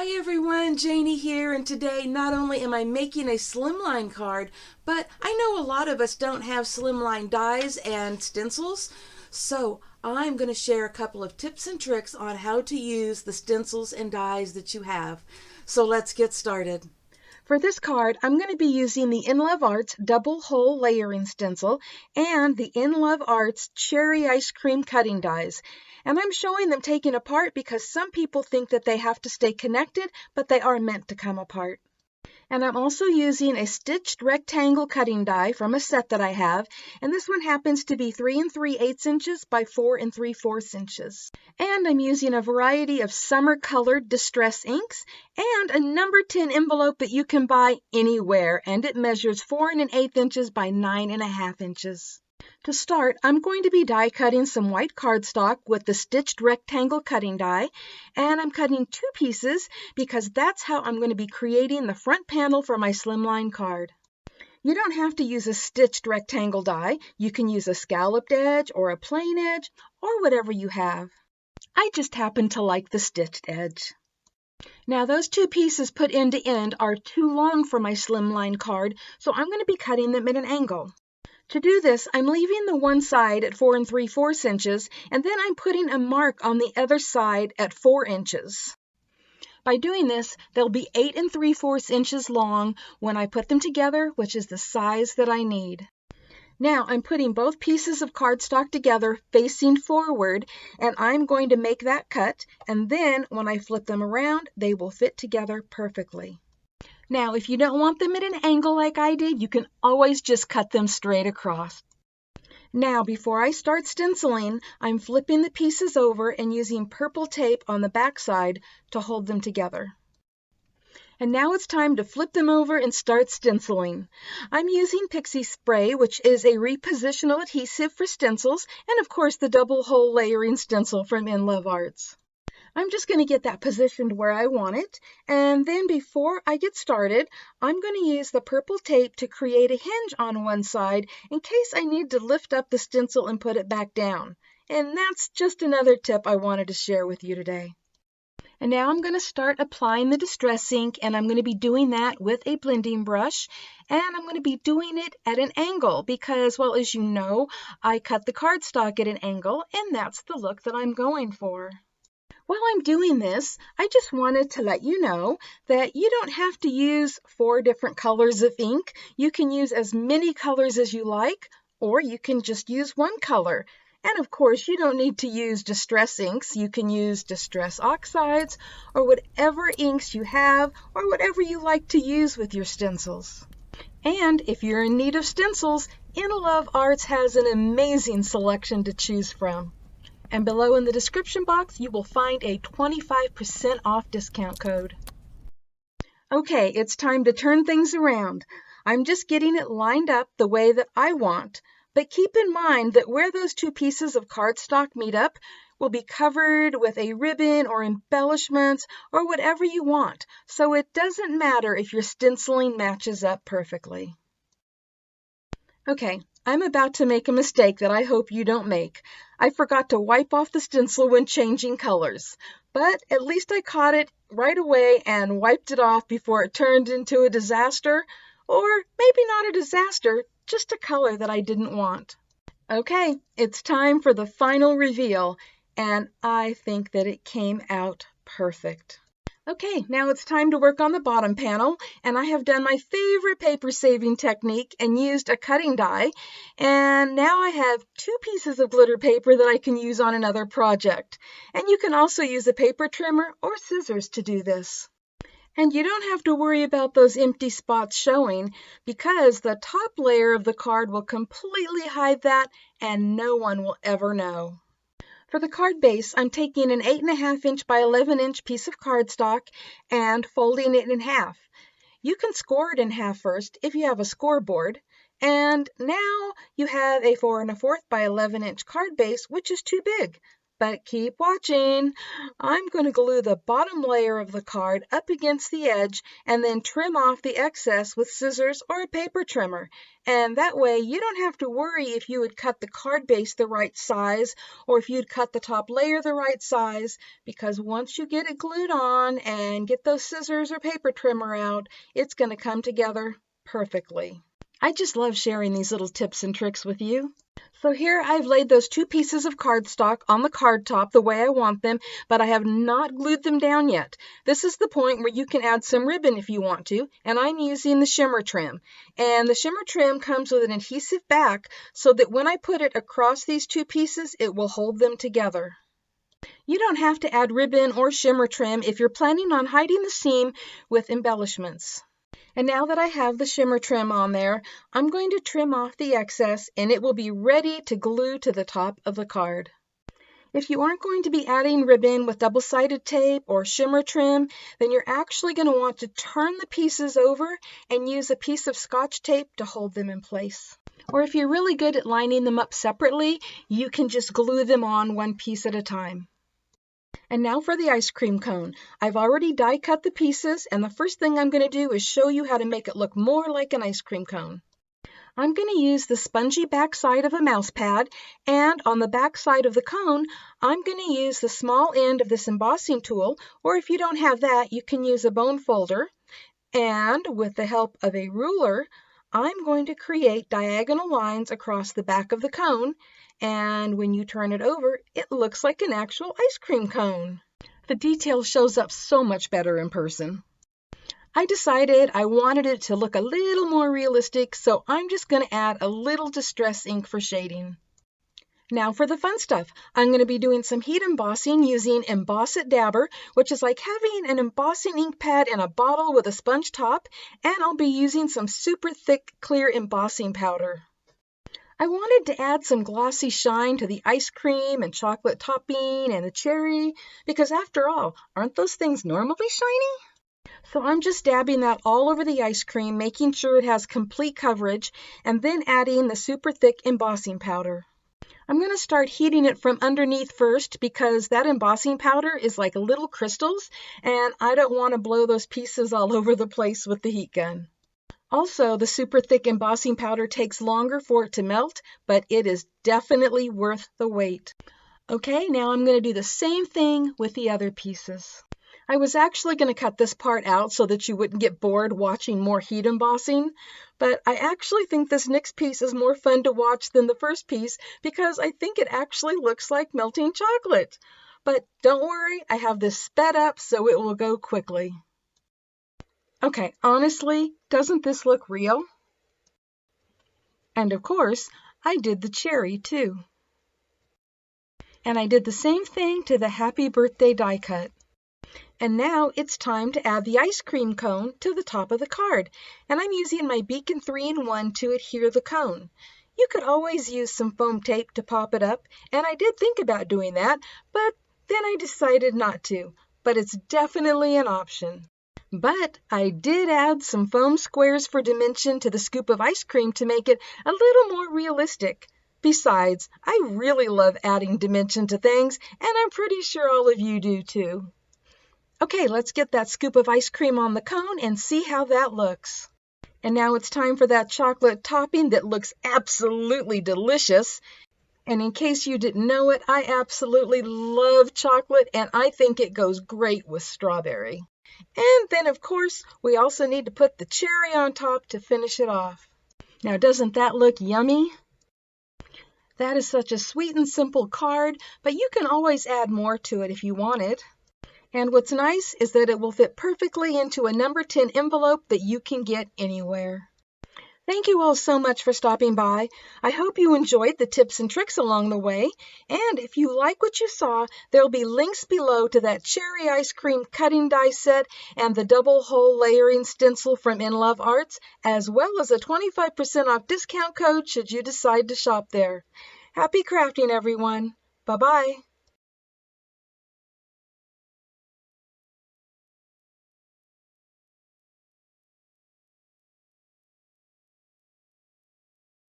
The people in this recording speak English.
Hi everyone, Janie here, and today not only am I making a slimline card, but I know a lot of us don't have slimline dies and stencils, so I'm going to share a couple of tips and tricks on how to use the stencils and dies that you have. So let's get started. For this card, I'm going to be using the InLoveArts double hole layering stencil and the InLoveArts cherry ice cream cutting dies. And I'm showing them taken apart because some people think that they have to stay connected, but they are meant to come apart. And I'm also using a stitched rectangle cutting die from a set that I have, and this one happens to be 3 3/8 inches by 4 3/4 inches. And I'm using a variety of summer colored distress inks and a number 10 envelope that you can buy anywhere, and it measures 4 1/8 inches by 9 1/2 inches. To start, I'm going to be die cutting some white cardstock with the stitched rectangle cutting die, and I'm cutting 2 pieces because that's how I'm going to be creating the front panel for my slimline card. You don't have to use a stitched rectangle die. You can use a scalloped edge or a plain edge or whatever you have. I just happen to like the stitched edge. Now those 2 pieces put end to end are too long for my slimline card, so I'm going to be cutting them at an angle. To do this, I'm leaving the one side at 4 3/4 inches, and then I'm putting a mark on the other side at 4 inches. By doing this, they'll be 8 3/4 inches long when I put them together, which is the size that I need. Now I'm putting both pieces of cardstock together facing forward, and I'm going to make that cut, and then when I flip them around, they will fit together perfectly. Now, if you don't want them at an angle like I did, you can always just cut them straight across. Now, before I start stenciling, I'm flipping the pieces over and using purple tape on the back side to hold them together. And now it's time to flip them over and start stenciling. I'm using Pixie Spray, which is a repositional adhesive for stencils, and of course the double hole layering stencil from InLoveArts. I'm just going to get that positioned where I want it, and then before I get started, I'm going to use the purple tape to create a hinge on one side in case I need to lift up the stencil and put it back down. And that's just another tip I wanted to share with you today. And now I'm going to start applying the distress ink, and I'm going to be doing that with a blending brush, and I'm going to be doing it at an angle because, well, as you know, I cut the cardstock at an angle, and that's the look that I'm going for. While I'm doing this, I just wanted to let you know that you don't have to use 4 different colors of ink. You can use as many colors as you like, or you can just use one color. And of course, you don't need to use distress inks. You can use distress oxides or whatever inks you have or whatever you like to use with your stencils. And if you're in need of stencils, InLoveArts has an amazing selection to choose from. And below in the description box, you will find a 25% off discount code. Okay, it's time to turn things around. I'm just getting it lined up the way that I want, but keep in mind that where those 2 pieces of cardstock meet up will be covered with a ribbon or embellishments or whatever you want, so it doesn't matter if your stenciling matches up perfectly. Okay, I'm about to make a mistake that I hope you don't make. I forgot to wipe off the stencil when changing colors, but at least I caught it right away and wiped it off before it turned into a disaster, or maybe not a disaster, just a color that I didn't want. Okay, it's time for the final reveal, and I think that it came out perfect. Okay, now it's time to work on the bottom panel, and I have done my favorite paper saving technique and used a cutting die, and now I have 2 pieces of glitter paper that I can use on another project. And you can also use a paper trimmer or scissors to do this. And you don't have to worry about those empty spots showing because the top layer of the card will completely hide that and no one will ever know. For the card base, I'm taking an 8 1/2 inch by 11 inch piece of cardstock and folding it in half. You can score it in half first if you have a scoreboard. And now you have a 4 1/4 by 11 inch card base, which is too big. But keep watching. I'm going to glue the bottom layer of the card up against the edge and then trim off the excess with scissors or a paper trimmer. And that way you don't have to worry if you would cut the card base the right size or if you'd cut the top layer the right size, because once you get it glued on and get those scissors or paper trimmer out, it's going to come together perfectly. I just love sharing these little tips and tricks with you. So here I've laid those 2 pieces of cardstock on the card top the way I want them, but I have not glued them down yet. This is the point where you can add some ribbon if you want to, and I'm using the shimmer trim. And the shimmer trim comes with an adhesive back so that when I put it across these 2 pieces, it will hold them together. You don't have to add ribbon or shimmer trim if you're planning on hiding the seam with embellishments. And now that I have the shimmer trim on there, I'm going to trim off the excess and it will be ready to glue to the top of the card. If you aren't going to be adding ribbon with double-sided tape or shimmer trim, then you're actually going to want to turn the pieces over and use a piece of Scotch tape to hold them in place. Or if you're really good at lining them up separately, you can just glue them on one piece at a time. And now for the ice cream cone. I've already die cut the pieces, and the first thing I'm going to do is show you how to make it look more like an ice cream cone. I'm going to use the spongy back side of a mouse pad, and on the back side of the cone, I'm going to use the small end of this embossing tool, or if you don't have that, you can use a bone folder. And with the help of a ruler, I'm going to create diagonal lines across the back of the cone, and when you turn it over, it looks like an actual ice cream cone. The detail shows up so much better in person. I decided I wanted it to look a little more realistic, so I'm just going to add a little distress ink for shading. Now for the fun stuff. I'm going to be doing some heat embossing using Emboss It Dabber, which is like having an embossing ink pad in a bottle with a sponge top, and I'll be using some super thick clear embossing powder. I wanted to add some glossy shine to the ice cream and chocolate topping and the cherry, because after all, aren't those things normally shiny? So I'm just dabbing that all over the ice cream, making sure it has complete coverage, and then adding the super thick embossing powder. I'm going to start heating it from underneath first because that embossing powder is like little crystals, and I don't want to blow those pieces all over the place with the heat gun. Also, the super thick embossing powder takes longer for it to melt, but it is definitely worth the wait. Okay, now I'm going to do the same thing with the other pieces. I was actually going to cut this part out so that you wouldn't get bored watching more heat embossing, but I actually think this next piece is more fun to watch than the first piece because I think it actually looks like melting chocolate. But don't worry, I have this sped up so it will go quickly. Okay, honestly, doesn't this look real? And of course, I did the cherry too. And I did the same thing to the happy birthday die cut. And now it's time to add the ice cream cone to the top of the card. And I'm using my Beacon 3-in-1 to adhere the cone. You could always use some foam tape to pop it up, and I did think about doing that, but then I decided not to. But it's definitely an option. But I did add some foam squares for dimension to the scoop of ice cream to make it a little more realistic. Besides, I really love adding dimension to things, and I'm pretty sure all of you do too. Okay, let's get that scoop of ice cream on the cone and see how that looks. And now it's time for that chocolate topping that looks absolutely delicious. And in case you didn't know it, I absolutely love chocolate, and I think it goes great with strawberry. And then, of course, we also need to put the cherry on top to finish it off. Now, doesn't that look yummy? That is such a sweet and simple card, but you can always add more to it if you want it. And what's nice is that it will fit perfectly into a number 10 envelope that you can get anywhere. Thank you all so much for stopping by. I hope you enjoyed the tips and tricks along the way. And if you like what you saw, there will be links below to that cherry ice cream cutting die set and the double hole layering stencil from InLoveArts, as well as a 25% off discount code should you decide to shop there. Happy crafting, everyone. Bye-bye.